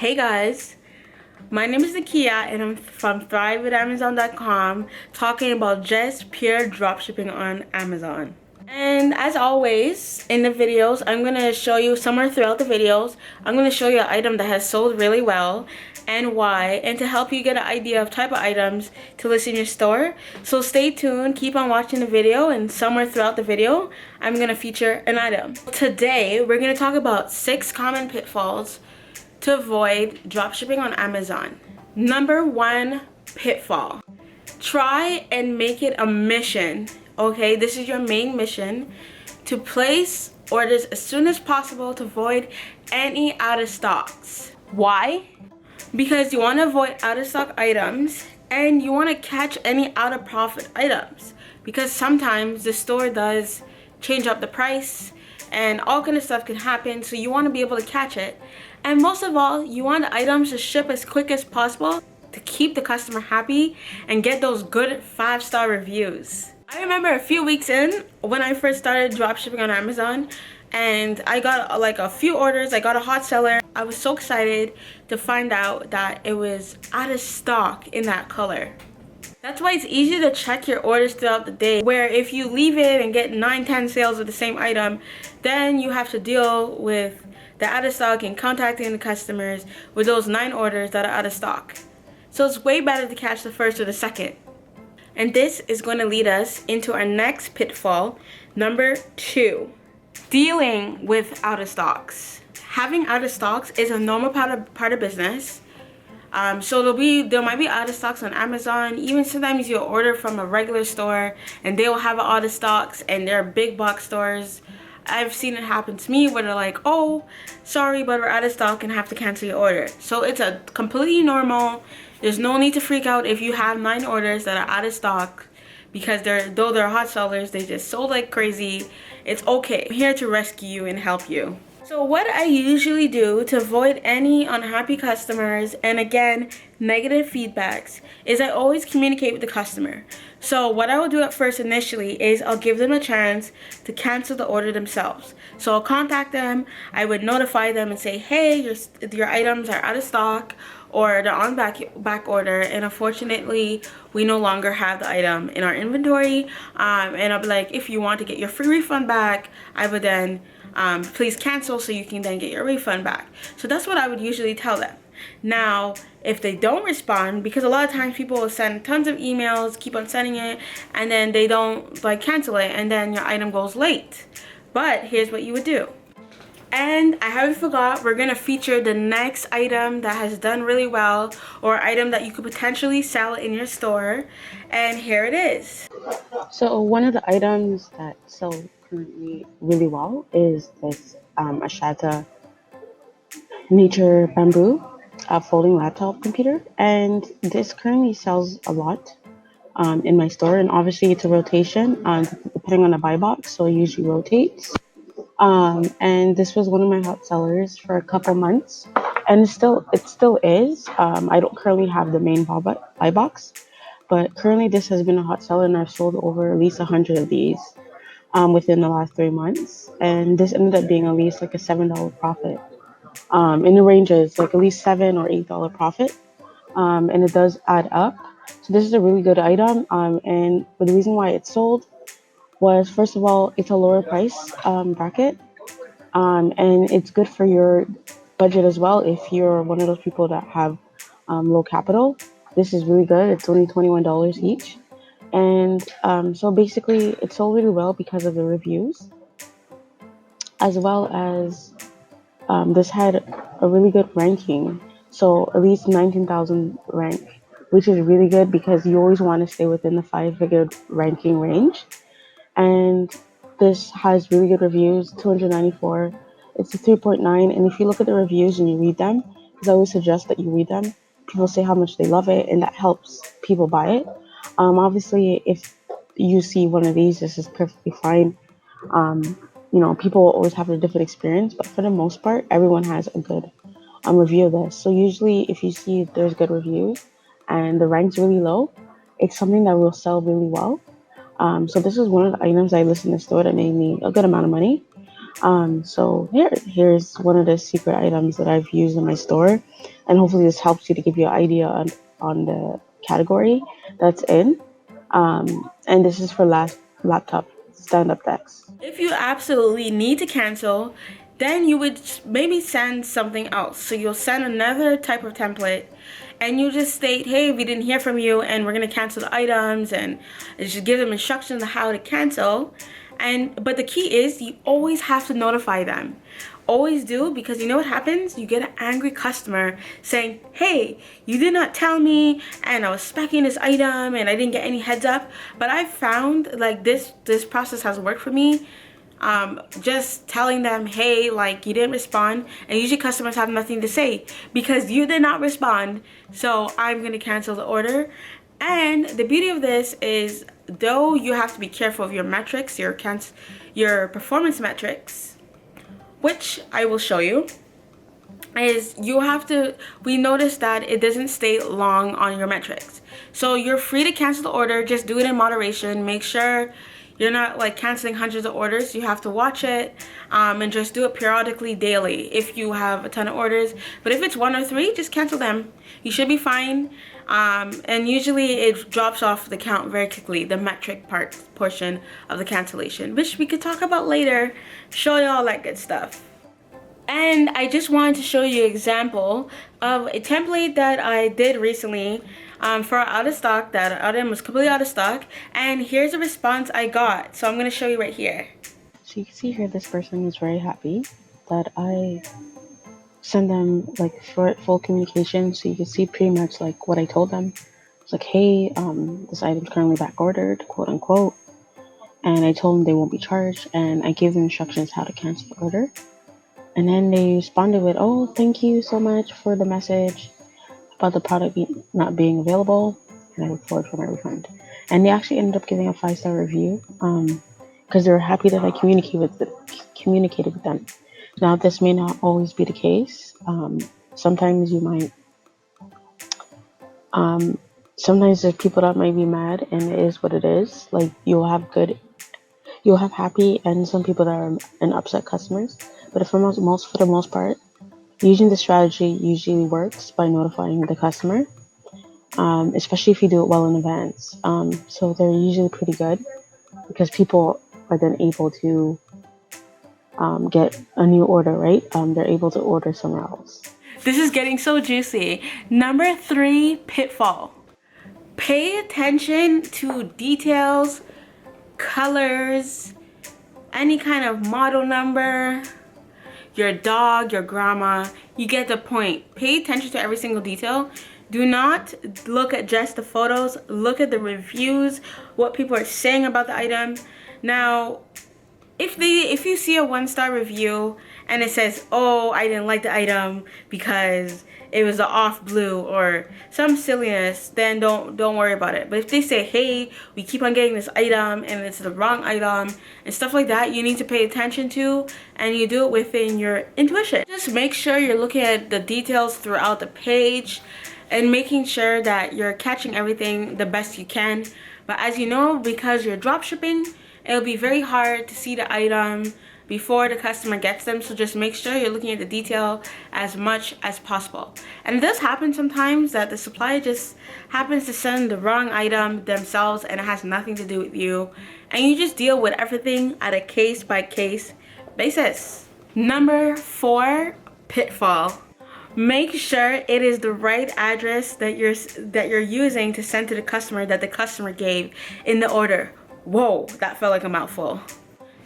Hey guys, my name is Nakia and I'm from ThriveWithAmazon.com talking about just pure dropshipping on Amazon. And as always, in the videos, I'm going to show you somewhere throughout the videos, I'm going to show you an item that has sold really well and why, and to help you get an idea of type of items to list in your store. So stay tuned, keep on watching the video, and somewhere throughout the video, I'm going to feature an item. Today, we're going to talk about 6 common pitfalls to avoid dropshipping on Amazon. Number 1 pitfall. Try and make it a mission. Okay, this is your main mission, to place orders as soon as possible to avoid any out of stocks. Why? Because you want to avoid out of stock items and you want to catch any out of profit items, because sometimes the store does change up the price and all kind of stuff can happen, so you want to be able to catch it. And most of all, you want the items to ship as quick as possible to keep the customer happy and get those good 5-star reviews. I remember a few weeks in when I first started dropshipping on Amazon, and I got like a few orders. I got a hot seller. I was so excited to find out that it was out of stock in that color. That's why it's easy to check your orders throughout the day, where if you leave it and get 9-10 sales of the same item, then you have to deal with the out of stock and contacting the customers with those 9 orders that are out of stock. So it's way better to catch the first or the second. And this is going to lead us into our next pitfall, number 2. Dealing with out of stocks. Having out of stocks is a normal part of business. So there might be out of stocks on Amazon. Even sometimes you'll order from a regular store and they will have out of stocks, and they're big box stores. I've seen it happen to me where they're like, oh, sorry, but we're out of stock and have to cancel your order. So it's a completely normal. There's no need to freak out if you have 9 orders that are out of stock, because though they're hot sellers, they just sold like crazy. It's okay. I'm here to rescue you and help you. So what I usually do to avoid any unhappy customers and, again, negative feedbacks is I always communicate with the customer. So what I will do at first initially is I'll give them a chance to cancel the order themselves. So I'll contact them, I would notify them and say, hey, your items are out of stock or they're on back order, and unfortunately we no longer have the item in our inventory. And I'll be like, if you want to get your free refund back, I would then please cancel so you can then get your refund back. So that's what I would usually tell them. Now, if they don't respond, because a lot of times people will send tons of emails, keep on sending it, and then they don't cancel it, and then your item goes late. But here's what you would do. And I haven't forgot, we're going to feature the next item that has done really well, or item that you could potentially sell in your store. And here it is. So one of the items that sell currently really well is this Ashata Nature Bamboo folding laptop computer, and this currently sells a lot in my store. And obviously it's a rotation depending on the buy box, so it usually rotates. And this was one of my hot sellers for a couple months, and it still is. I don't currently have the main buy box, but currently this has been a hot seller, and I've sold over at least 100 of these within the last 3 months. And this ended up being at least like a $7 profit. And it ranges like at least $7 or $8 profit. And it does add up. So this is a really good item. And the reason why it sold was, first of all, it's a lower price bracket. And it's good for your budget as well. If you're one of those people that have low capital, this is really good. It's only $21 each. And so basically it sold really well because of the reviews, as well as this had a really good ranking. So at least 19,000 rank, which is really good because you always want to stay within the 5-figure ranking range. And this has really good reviews, 294. It's a 3.9. And if you look at the reviews and you read them, because I always suggest that you read them, people say how much they love it, and that helps people buy it. Obviously, if you see one of these, this is perfectly fine. People always have a different experience, but for the most part, everyone has a good review of this. So usually if you see there's good reviews and the rank's really low, it's something that will sell really well. So this is one of the items I listed in the store that made me a good amount of money. So here's one of the secret items that I've used in my store, and hopefully this helps you to give you an idea on the category that's in. And this is for laptop stand-up decks. If you absolutely need to cancel, then you would maybe send something else. So you'll send another type of template and you just state, hey, we didn't hear from you and we're going to cancel the items, and just give them instructions on how to cancel. But the key is you always have to notify them. Always do, because you know what happens? You get an angry customer saying, hey, you did not tell me, and I was speccing this item and I didn't get any heads up. But I found like this process has worked for me. Just telling them, hey, like, you didn't respond, and usually customers have nothing to say because you did not respond, so I'm gonna cancel the order. And the beauty of this is, though you have to be careful of your metrics, your performance metrics, which I will show you, is we noticed that it doesn't stay long on your metrics. So you're free to cancel the order, just do it in moderation. Make sure you're not like canceling hundreds of orders. You have to watch it, and just do it periodically, daily, if you have a ton of orders. But if it's 1 or 3, just cancel them. You should be fine. And usually it drops off the count very quickly, the metric portion of the cancellation, which we could talk about later, show you all that good stuff. And I just wanted to show you an example of a template that I did recently for out of stock. That item was completely out of stock, and here's the response I got. So I'm going to show you right here. So you can see here, this person is very happy that I send them like full communication. So you can see pretty much like what I told them. It's like, hey, this item's currently back ordered, quote unquote. And I told them they won't be charged, and I gave them instructions how to cancel the order. And then they responded with, oh, thank you so much for the message about the product not being available, and I look forward for my refund. And they actually ended up giving a 5-star review because they were happy that I communicated with them. Now, this may not always be the case. Sometimes you might, sometimes there's people that might be mad, and it is what it is. Like, you'll have happy and some people that are upset customers. But for the most part, using the strategy usually works by notifying the customer, especially if you do it well in advance. So they're usually pretty good because people are then able to get a new order, right? They're able to order somewhere else. This is getting so juicy. Number 3 pitfall. Pay attention to details, colors, any kind of model number, your dog, your grandma. You get the point. Pay attention to every single detail. Do not look at just the photos. Look at the reviews, what people are saying about the item. Now, if you see a 1-star review and it says, oh, I didn't like the item because it was an off blue or some silliness, then don't worry about it. But if they say, hey, we keep on getting this item and it's the wrong item and stuff like that, you need to pay attention to, and you do it within your intuition. Just make sure you're looking at the details throughout the page and making sure that you're catching everything the best you can. But as you know, because you're drop shipping, it'll be very hard to see the item before the customer gets them. So just make sure you're looking at the detail as much as possible. And it does happen sometimes that the supplier just happens to send the wrong item themselves and it has nothing to do with you, and you just deal with everything at a case-by-case basis. Number 4 pitfall. Make sure it is the right address that you're using to send to the customer that the customer gave in the order. Whoa, that felt like a mouthful.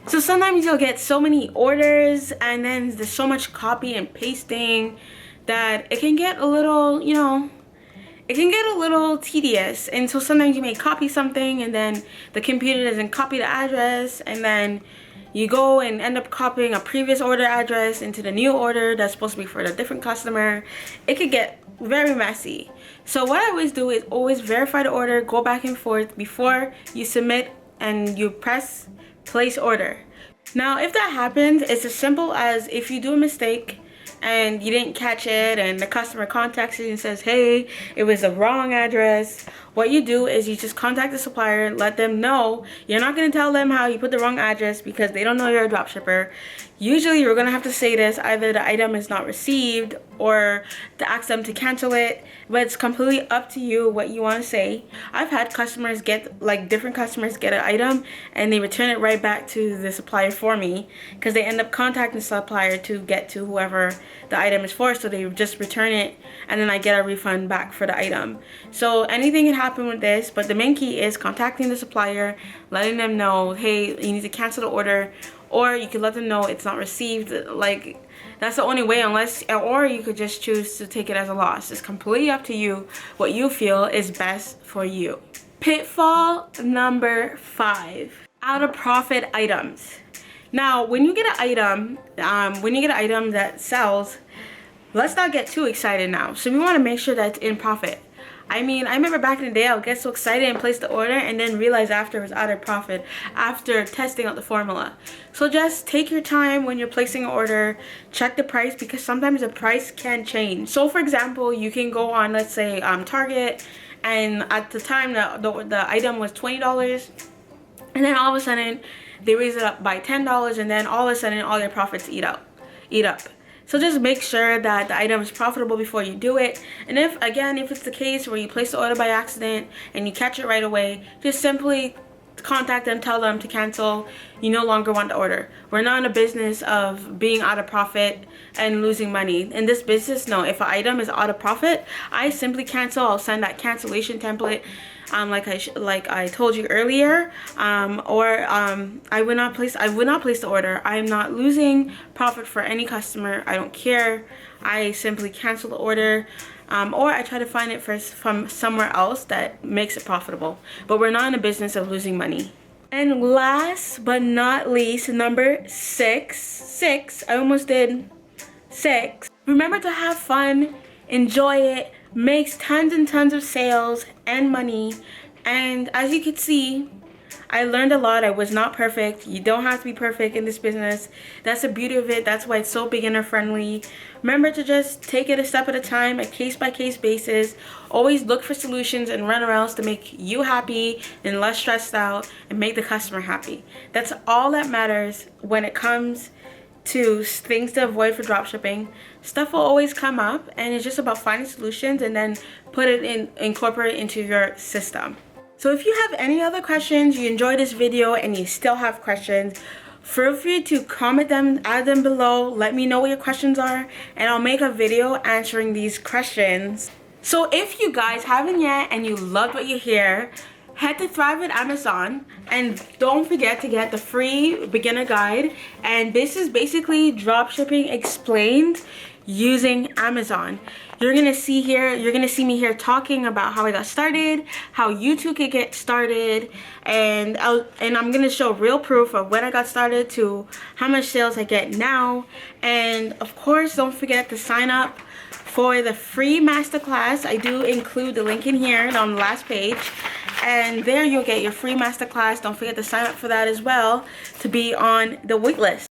So sometimes you'll get so many orders and then there's so much copy and pasting that it can get a little, it can get a little tedious. And so sometimes you may copy something and then the computer doesn't copy the address, and then you go and end up copying a previous order address into the new order that's supposed to be for a different customer. It could get very messy. So what I always do is always verify the order, go back and forth before you submit, and you press place order. Now, if that happens, it's as simple as if you do a mistake and you didn't catch it and the customer contacts you and says, hey, it was the wrong address, what you do is you just contact the supplier, let them know. You're not going to tell them how you put the wrong address because they don't know you're a dropshipper. Usually you're going to have to say this, either the item is not received or to ask them to cancel it, but it's completely up to you what you want to say. I've had customers get, like different customers get an item and they return it right back to the supplier for me because they end up contacting the supplier to get to whoever the item is for, so they just return it and then I get a refund back for the item. So anything can happen with this, but the main key is contacting the supplier, letting them know, hey, you need to cancel the order, or you could let them know it's not received. Like, that's the only way, unless, or you could just choose to take it as a loss. It's completely up to you what you feel is best for you. Pitfall number 5, out of profit items. Now, when you get an item, that sells, let's not get too excited now. So we want to make sure that it's in profit. I mean, I remember back in the day, I would get so excited and place the order and then realize after it was out of profit after testing out the formula. So just take your time when you're placing an order, check the price, because sometimes the price can change. So for example, you can go on, let's say, Target, and at the time the item was $20, and then all of a sudden they raise it up by $10, and then all of a sudden all your profits eat up. So just make sure that the item is profitable before you do it. And if it's the case where you place the order by accident and you catch it right away, just simply contact them, tell them to cancel. You no longer want the order. We're not in a business of being out of profit and losing money. In this business, no, if an item is out of profit, I simply cancel. I'll send that cancellation template, like I told you earlier, I would not place the order. I'm not losing profit for any customer. I don't care. I simply cancel the order, or I try to find it from somewhere else that makes it profitable. But we're not in a business of losing money. And last but not least, number 6, I almost did 6. Remember to have fun, enjoy it, makes tons and tons of sales and money. And as you can see, I learned a lot. I was not perfect. You don't have to be perfect in this business. That's the beauty of it. That's why it's so beginner friendly. Remember to just take it a step at a time, a case by case basis. Always look for solutions and runarounds to make you happy and less stressed out and make the customer happy. That's all that matters when it comes to things to avoid for dropshipping. Stuff will always come up, and it's just about finding solutions and then incorporate it into your system. So if you have any other questions, you enjoyed this video and you still have questions, feel free to comment them, add them below, let me know what your questions are, and I'll make a video answering these questions. So if you guys haven't yet and you loved what you hear, head to Thrive with Amazon, and don't forget to get the free beginner guide. And this is basically dropshipping explained using Amazon. You're gonna see me here talking about how I got started, how you too could get started, and I'm gonna show real proof of when I got started to how much sales I get now. And of course, don't forget to sign up for the free masterclass. I do include the link in here and on the last page, and there you'll get your free masterclass. Don't forget to sign up for that as well to be on the wait list.